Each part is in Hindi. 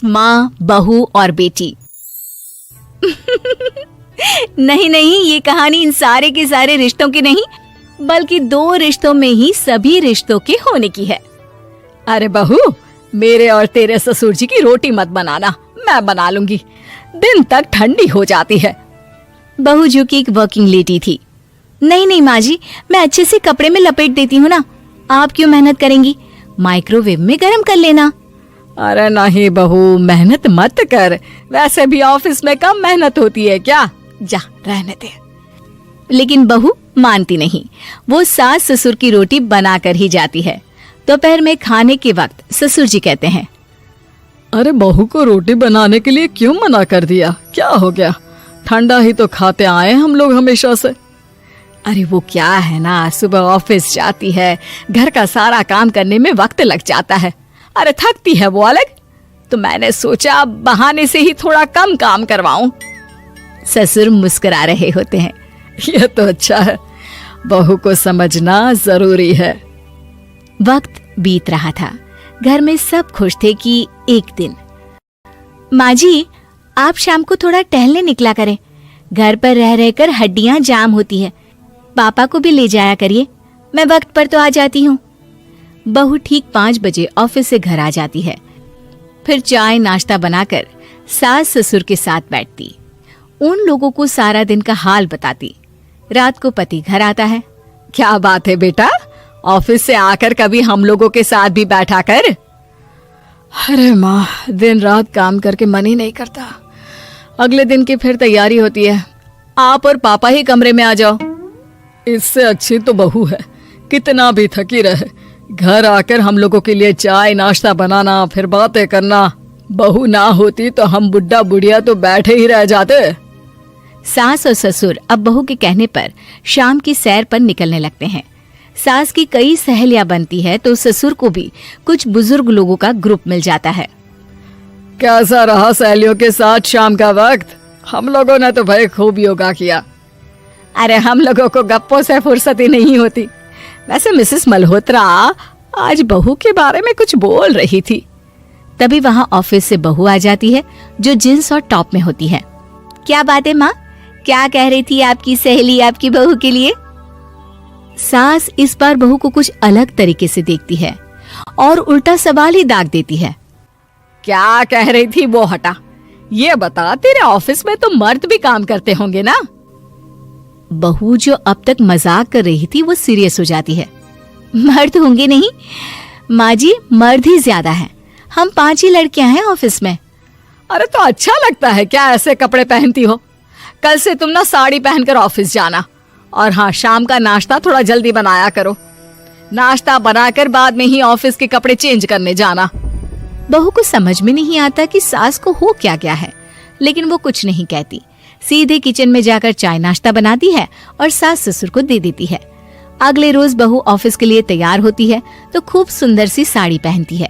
माँ, बहू और बेटी। नहीं नहीं, ये कहानी इन सारे के सारे रिश्तों की नहीं, बल्कि 2 रिश्तों में ही सभी रिश्तों के होने की है। अरे बहू, मेरे और तेरे ससुर जी की रोटी मत बनाना, मैं बना लूंगी, दिन तक ठंडी हो जाती है। बहू जो कि एक वर्किंग लेडी थी। नहीं नहीं माँ जी, मैं अच्छे से कपड़े में लपेट देती हूँ ना, आप क्यों मेहनत करेंगी, माइक्रोवेव में गर्म कर लेना। अरे नहीं बहू, मेहनत मत कर, वैसे भी ऑफिस में कम मेहनत होती है क्या, जा रहने दे। लेकिन बहू मानती नहीं, वो सास ससुर की रोटी बनाकर ही जाती है। दोपहर में खाने के वक्त ससुर जी कहते हैं, अरे बहू को रोटी बनाने के लिए क्यों मना कर दिया, क्या हो गया, ठंडा ही तो खाते आए हम लोग हमेशा से। अरे वो क्या है ना, सुबह ऑफिस जाती है, घर का सारा काम करने में वक्त लग जाता है, अरे थकती है वो अलग, तो मैंने सोचा बहाने से ही थोड़ा कम काम करवाऊं। ससुर मुस्कुरा रहे होते हैं। यह तो अच्छा है, बहू को समझना जरूरी है। वक्त बीत रहा था, घर में सब खुश थे कि एक दिन, माँ जी आप शाम को थोड़ा टहलने निकला करें, घर पर रह रहकर हड्डियां जाम होती है, पापा को भी ले जाया करिए, मैं वक्त पर तो आ जाती हूँ। बहू ठीक 5 बजे ऑफिस से घर आ जाती है, फिर चाय नाश्ता बनाकर सास ससुर के साथ बैठती, उन लोगों को सारा दिन का हाल बताती। रात को पति घर आता है। क्या बात है बेटा, ऑफिस से आकर कभी हम लोगों के साथ भी बैठा कर। अरे माँ, दिन रात काम करके मन ही नहीं करता, अगले दिन की फिर तैयारी होती है, आप और पापा ही कमरे में आ जाओ। इससे अच्छी तो बहू है, कितना भी थकी रहे, घर आकर हम लोगों के लिए चाय नाश्ता बनाना, फिर बातें करना। बहू ना होती तो हम बुढ़ा बुढ़िया तो बैठे ही रह जाते। सास और ससुर अब बहू के कहने पर शाम की सैर पर निकलने लगते हैं। सास की कई सहेलियां बनती है तो ससुर को भी कुछ बुजुर्ग लोगों का ग्रुप मिल जाता है। कैसा रहा सहेलियों के साथ शाम का वक्त? हम लोगों ने तो भाई खूब योगा किया। अरे हम लोगों को गप्पों से फुर्सत ही नहीं होती। वैसे मिसेस मल्होत्रा आज बहू के बारे में कुछ बोल रही थी। तभी वहाँ ऑफिस से बहू आ जाती है जो जींस और टॉप में होती है। क्या बात है माँ, क्या कह रही थी आपकी सहेली आपकी बहू के लिए? सास इस बार बहू को कुछ अलग तरीके से देखती है और उल्टा सवाल ही दाग देती है। क्या कह रही थी वो हटा, ये बता, तेरे ऑफिस में तो मर्द भी काम करते होंगे ना? बहू जो अब तक मजाक कर रही थी वो सीरियस हो जाती है। मर्द होंगे नहीं माँ जी, मर्द ही ज्यादा हैं। हम 5 ही लड़कियां हैं ऑफिस में। अरे तो अच्छा लगता है क्या ऐसे कपड़े पहनती हो? कल से तुम ना साड़ी पहनकर ऑफिस जाना, और हाँ, शाम का नाश्ता थोड़ा जल्दी बनाया करो, नाश्ता बनाकर बाद में ही ऑफिस के कपड़े चेंज करने जाना। बहू को समझ में नहीं आता कि सास को हो क्या गया है, लेकिन वो कुछ नहीं कहती, सीधे किचन में जाकर चाय नाश्ता बनाती है और सास ससुर को दे देती है। अगले रोज बहू ऑफिस के लिए तैयार होती है तो खूब सुंदर सी साड़ी पहनती है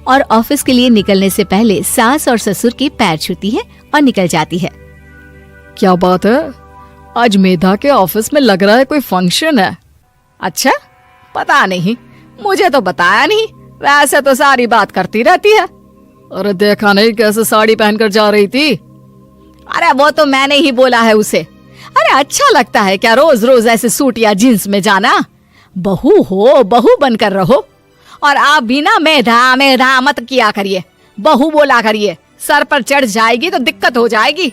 और ऑफिस के लिए निकलने से पहले सास और ससुर के पैर छूती है और निकल जाती है। क्या बात है, आज मेधा के ऑफिस में लग रहा है कोई फंक्शन है। अच्छा, पता नहीं, मुझे तो बताया नहीं, वैसे तो सारी बात करती रहती है। अरे देखा नहीं कैसे साड़ी पहनकर जा रही थी? अरे वो तो मैंने ही बोला है उसे। अरे अच्छा लगता है क्या रोज रोज ऐसे सूट या जींस में जाना? बहू हो, बहू बनकर रहो, और आप भी ना मेधा मेधा मत किया करिए, बहू बोला करिए, सर पर चढ़ जाएगी तो दिक्कत हो जाएगी।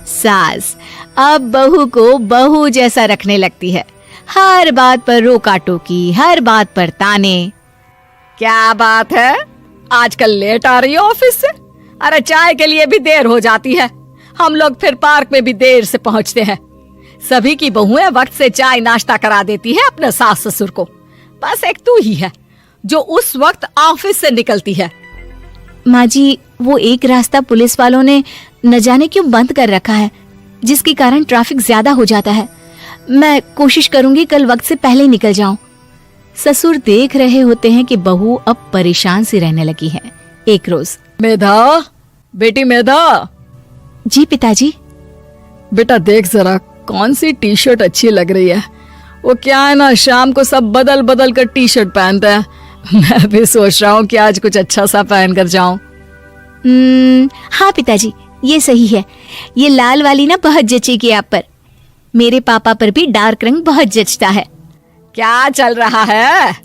सास अब बहू को बहू जैसा रखने लगती है, हर बात पर रोका टोकी, हर बात पर ताने। क्या बात है, आजकल लेट आ रही हो ऑफिस से? अरे चाय के लिए भी देर हो जाती है, हम लोग फिर पार्क में भी देर से पहुंचते हैं। सभी की बहुएं वक्त से चाय नाश्ता करा देती है अपने सास ससुर को, बस एक तू ही है जो उस वक्त ऑफिस से निकलती है। माँ जी, वो एक रास्ता पुलिस वालों ने न जाने क्यों बंद कर रखा है, जिसके कारण ट्रैफिक ज्यादा हो जाता है। मैं कोशिश करूंगी कल वक्त से पहले निकल जाऊं। ससुर देख रहे होते हैं कि बहू अब परेशान सी रहने लगी है। एक रोज, मेधा, बेटी मेधा। जी पिताजी। बेटा देख जरा कौन सी टी शर्ट अच्छी लग रही है। वो क्या है ना, शाम को सब बदल बदल कर टी शर्ट पहनते हैं, मैं भी सोच रहा हूँ कि आज कुछ अच्छा सा पहन कर जाऊं। हाँ पिताजी, ये सही है। ये लाल वाली ना बहुत जचेगी आप पर। मेरे पापा पर भी डार्क रंग बहुत जचता है। क्या चल रहा है?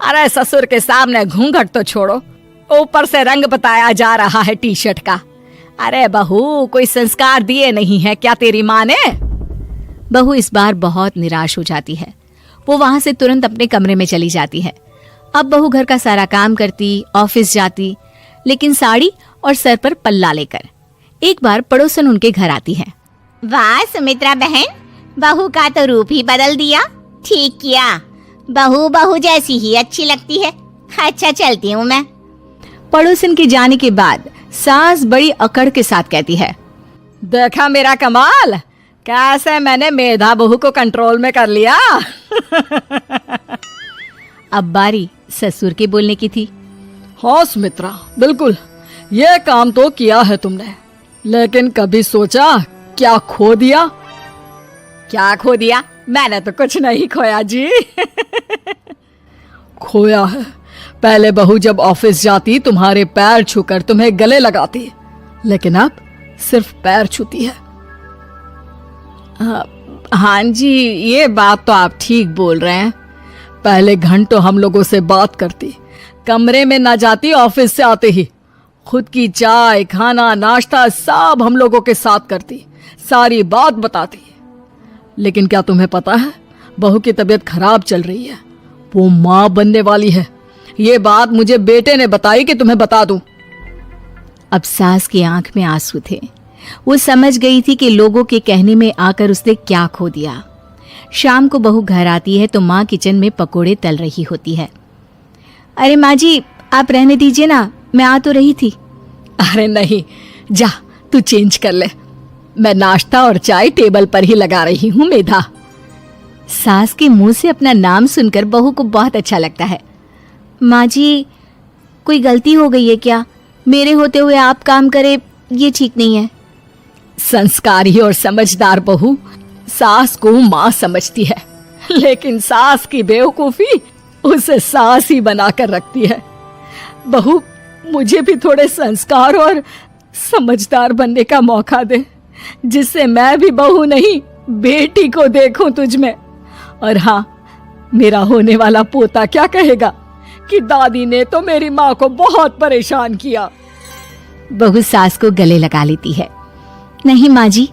अरे ससुर के सामने घूंघट तो छोड़ो, ऊपर से रंग बताया जा रहा है टी शर्ट का। अरे बहू, कोई संस्कार दिए नहीं है क्या तेरी माँ ने? बहू इस बार बहुत निराश हो जाती है। वो वहां से तुरंत अपने कमरे में चली जाती है। अब बहू घर का सारा काम करती, ऑफिस जाती, लेकिन साड़ी और सर पर पल्ला लेकर। एक बार पड़ोसन उनके घर आती है। वाह सुमित्रा बहन, बहू का तो रूप ही बदल दिया। ठीक किया, बहू बहू जैसी ही अच्छी लगती है। अच्छा चलती हूँ मैं। पड़ोसन के जाने के बाद सास बड़ी अकड़ के साथ कहती है, देखा मेरा कमाल, कैसे मैंने मेधा बहू को कंट्रोल में कर लिया। अब बारी ससुर के बोलने की थी। हाँ सुमित्रा, बिल्कुल ये काम तो किया है तुमने, लेकिन कभी सोचा क्या खो दिया? क्या खो दिया? मैंने तो कुछ नहीं खोया जी। खोया है, पहले बहू जब ऑफिस जाती तुम्हारे पैर छूकर तुम्हें गले लगाती, लेकिन अब सिर्फ पैर छूती है। हाँ जी, ये बात तो आप ठीक बोल रहे हैं। पहले घंटों हम लोगों से बात करती, कमरे में ना जाती, ऑफिस से आते ही खुद की चाय, खाना, नाश्ता सब हम लोगों के साथ करती, सारी बात बताती। लेकिन क्या तुम्हें पता है, बहू की तबीयत खराब चल रही है, वो माँ बनने वाली है। ये बात मुझे बेटे ने बताई कि तुम्हें बता दूं। अब सास की आंख में आंसू थे। वो समझ गई थी कि लोगों के कहने में आकर उसने क्या खो दिया। शाम को बहू घर आती है तो माँ किचन में पकोड़े तल रही होती है। अरे माँ जी, आप रहने दीजिए ना, मैं आ तो रही थी। अरे नहीं, जा तू चेंज कर ले, मैं नाश्ता और चाय टेबल पर ही लगा रही हूँ मेधा। सास के मुंह से अपना नाम सुनकर बहू को बहुत अच्छा लगता है। माँ जी, कोई गलती हो गई है क्या? मेरे होते हुए आप काम करे, ये ठीक नहीं है। संस्कारी और समझदार बहू सास को माँ समझती है, लेकिन सास की बेवकूफी उसे सास ही बनाकर रखती है। बहू, मुझे भी थोड़े संस्कार और समझदार बनने का मौका दे, जिससे मैं भी बहू नहीं बेटी को देखूं तुझ में। और हाँ, मेरा होने वाला पोता क्या कहेगा कि दादी ने तो मेरी माँ को बहुत परेशान किया। बहू सास को गले लगा लेती है। नहीं माँ जी,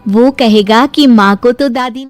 वो कहेगा कि माँ को तो दादी